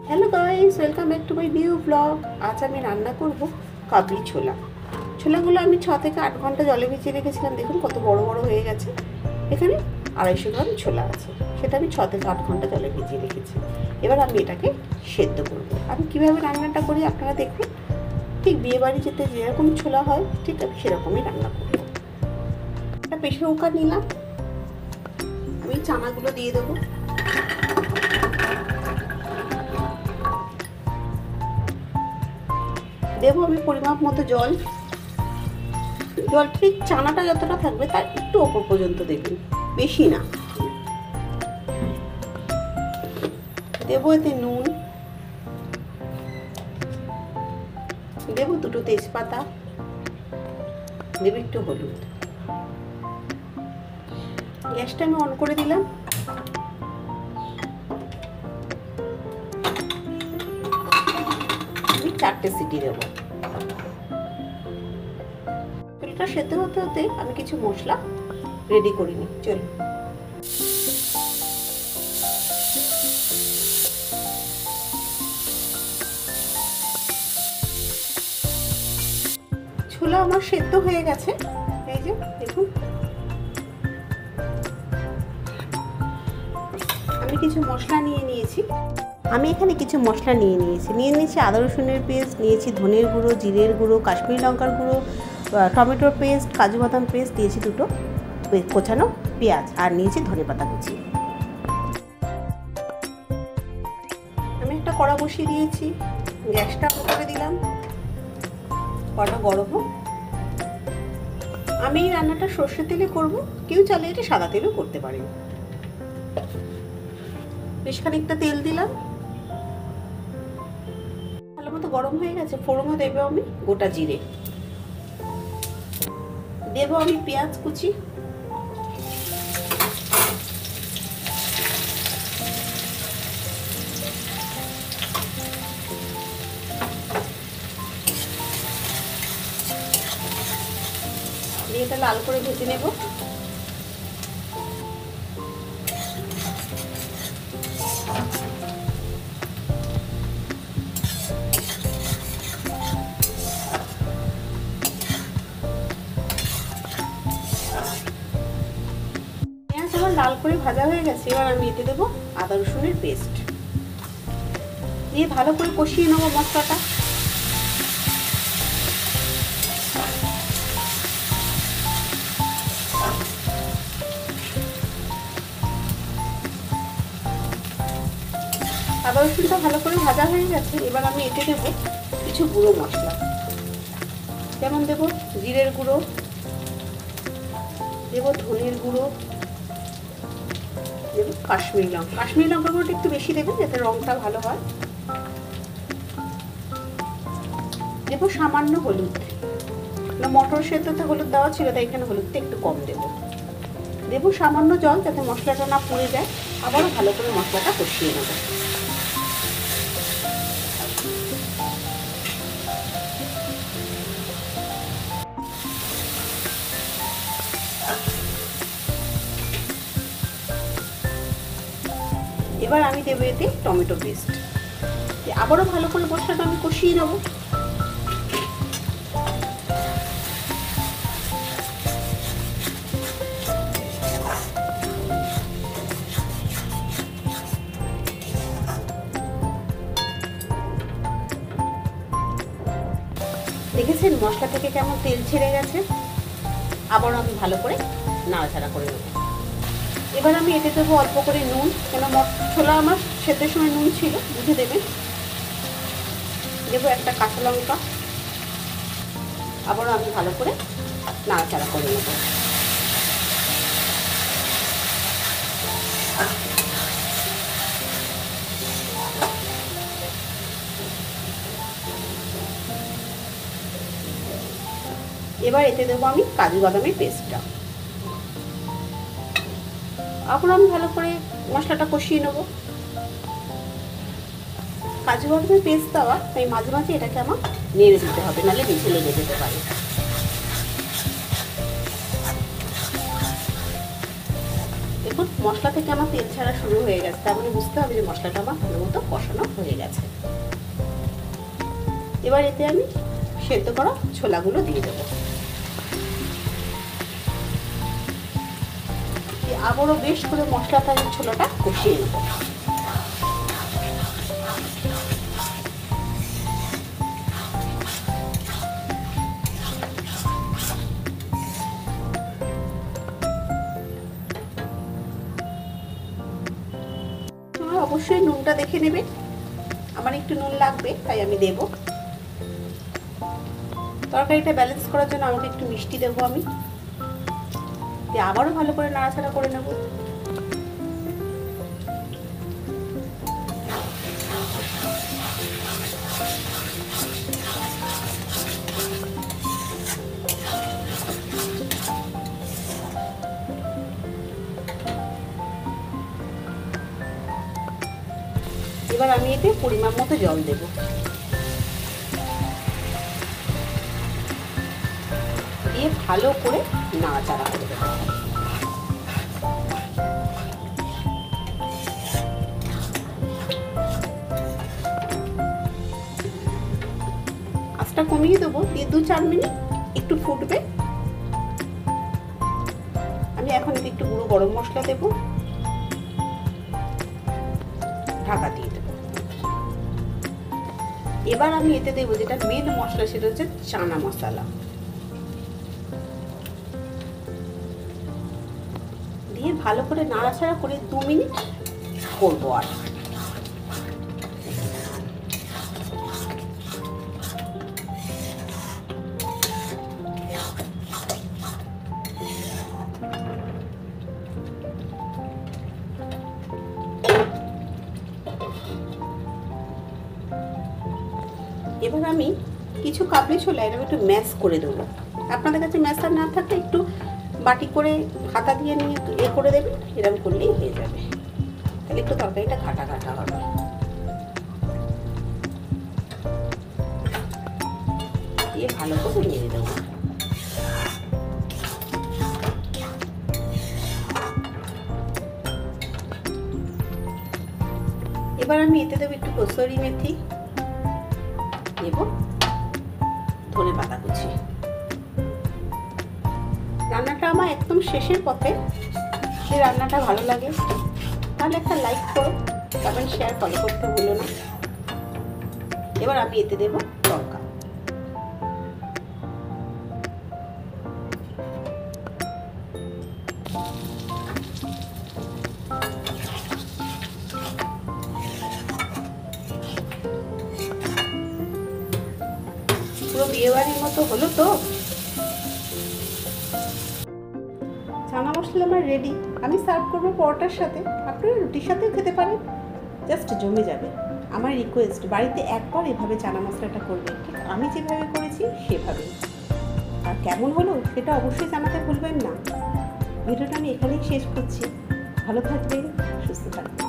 Hello guys, welcome back to my new blog. আজ আমি রান্না করব কাবলি ছোলা। ছোলাগুলো আমি 6 থেকে 8 ঘন্টা জলে ভিজিয়ে রেখেছিলাম। দেখুন কত বড় বড় হয়ে গেছে। এখানে 250 গ্রাম ছোলা আছে, সেটা আমি 6 থেকে 8 ঘন্টা জলে ভিজিয়ে রেখেছি। এবার আমি এটাকে সেদ্ধ করব। আমি কীভাবে রান্নাটা করি আপনারা দেখুন। ঠিক বিয়েবাড়ি যেতে যেরকম ছোলা হয় ঠিক আমি সেরকমই রান্না করব। একটা প্রেসার কুকার নিলাম, আমি চানাগুলো দিয়ে দেবো। দেবো আমি পরিমাপ মতো জল। জল ঠিক চানাটা যতটা থাকবে তার একটু ওপর পর্যন্ত দেবেন, বেশি না। দেবো এতে নুন, দেবো 2টো তেজপাতা, দেবো একটু হলুদ। গ্যাসটা আমি অন করে দিলাম। আমি 4টে সিটি দেবো। ছোলাটা সেদ্ধ হতে হতে আমি কিছু মশলা রেডি করে নিই। চলুন। ছোলা আমার সেদ্ধ হয়ে গেছে, এই যে দেখুন। আমি কিছু মশলা নিয়ে নিয়েছি। নিয়েছি আদা রসুনের পেস্ট, নিয়েছি ধনের গুঁড়ো, জিরের গুঁড়ো, কাশ্মীরি লঙ্কার গুঁড়ো, টমেটোর পেস্ট, কাজু বাদাম পেস্ট, দিয়েছি 2টো কোচানো পেঁয়াজ, আর নিয়েছি ধনেপাতা কুচি। আমি একটা কড়া বসিয়ে দিয়েছি, গ্যাসটা অন করে দিলাম। কড়া গরম হোক। আমি এই রান্নাটা সর্ষের তেলে করব, কেউ চাইলে এটা সাদা তেলেও করতে পারেন। বেশ খানিকটা তেল দিলাম, ভালো মতো গরম হয়ে গেছে। ফোড়নে দেবো আমি গোটা জিরে, দেবো আমি পেঁয়াজ কুচি, দিয়ে এটা লাল করে ভেজে নেব। লাল করে ভাজা হয়ে গেছে। এবার আমি এতে দেবো আদা রসুনের পেস্ট, দিয়ে ভালো করে কষিয়ে নেবো মশলাটা। আদা রসুনটা ভালো করে ভাজা হয়ে গেছে। এবার আমি এতে দেবো কিছু গুঁড়ো মশলা, যেমন দেবো জিরের গুঁড়ো, দেবো ধনের গুঁড়ো, দেবো কাশ্মীরি লঙ্কা গুঁড়োটা একটু বেশি দেবেন যাতে রঙটা ভালো হয়। দেবো সামান্য হলুদ, মটর সেদ্ধতে হলুদ দেওয়া ছিল তাই এখানে হলুদটা একটু কম দেবো। দেবো সামান্য জল যাতে মশলাটা না পুড়ে যায়। আবারও ভালো করে মশলাটা কষিয়ে নেব। এবার আমি দেবো এতে টমেটো পেস্ট, আবারও ভালো করে মশলাটা আমি কষিয়ে নেব। দেখেছেন মশলা থেকে কেমন তেল ছেড়ে গেছে। আবারও আমি ভালো করে নাড়াচাড়া করে নেব। এবার আমি এতে দেবো অল্প করে নুন, কেন ছোলা আমার সেদ্ধের সময় নুন ছিল, বুঝে দেবেন। দেবো একটা কাঁচা লঙ্কা। আবারও আমি ভালো করে নাড়াচাড়া করে নেব। এবার এতে দেবো আমি কাজু বাদামের পেস্টটা। আবার আমি ভালো করে মশলাটা কষিয়ে নেব। কাজু বাদামের পেস্ট দেওয়া তাই মাঝে মাঝে এটাকে আমার নেড়ে দিতে হবে, নাহলে বেশি লেগে যেতে পারে। দেখুন মশলা থেকে আমার তেল ছাড়া শুরু হয়ে গেছে, তার মানে বুঝতে হবে যে মশলাটা আমার ভালো মতো কষানো হয়ে গেছে। এবার এতে আমি সেদ্ধ করা ছোলাগুলো দিয়ে দেবো। আবারও বেশ করে মশলাটা ছোলাটা কষিয়ে নেব। তোমরা অবশ্যই নুনটা দেখে নেবে, আমার একটু নুন লাগবে তাই আমি দেব। তরকারিটা ব্যালেন্স করার জন্য আমাকে একটু মিষ্টি দেবো আমি। আবারও ভালো করে নাড়াচাড়া করে নেব। এবার আমি এতে পরিমাণ মতো জল দেব। দিয়ে ভালো করে নাড়াচাড়া করে দেব। আঁচটা কমিয়ে দেবো, দিয়ে 2-4 মিনিট একটু ফুটবে। আমি এখন এতে একটু গুঁড়ো গরম মশলা দেব, ঢাকা দিয়ে দেবো। এবার আমি এতে দেবো যেটা মেন মশলা, সেটা হচ্ছে চানা মশলা। দিয়ে ভালো করে নাড়াচাড়া করে 2 মিনিট করবো। আর এবার আমি কিছু কাবলি ছোলা এরকম একটু ম্যাশ করে দেবো। আপনাদের কাছে ম্যাশার না থাকলে একটু বাটি করে হাতা দিয়ে নিয়ে করে দেবেন, এরকম করলেই হয়ে যাবে। তাহলে একটু তরকারিটা ঘাটা ঘাটা হবে। দিয়ে ভালো করে নেড়ে দেবো। এবার আমি এতে দেবো একটু কসুরি মেথি, দেব ধনে পাতা কুচি। রান্নাটা আমার একদম শেষের পথে। যদি রান্নাটা ভালো লাগে তাহলে একটা লাইক করো, কমেন্ট শেয়ার ফলো করতে ভুলো না। এবার আমি এতে দেব লঙ্কা। পুরো বিয়ে বাড়ির মতো হলো তো। চানা মশলা আমার রেডি। আমি সার্ভ করবো পরোটার সাথে, আপনারা রুটির সাথেও খেতে পারেন, জাস্ট জমে যাবে। আমার রিকোয়েস্ট, বাড়িতে একবার এভাবে চানা মশলাটা করবেন, ঠিক আমি যেভাবে করেছি সেভাবেই। আর কেমন হলো সেটা অবশ্যই জানাতে ভুলবেন না। ভিডিওটা আমি এখানেই শেষ করছি। ভালো থাকবেন, সুস্থ থাকবেন।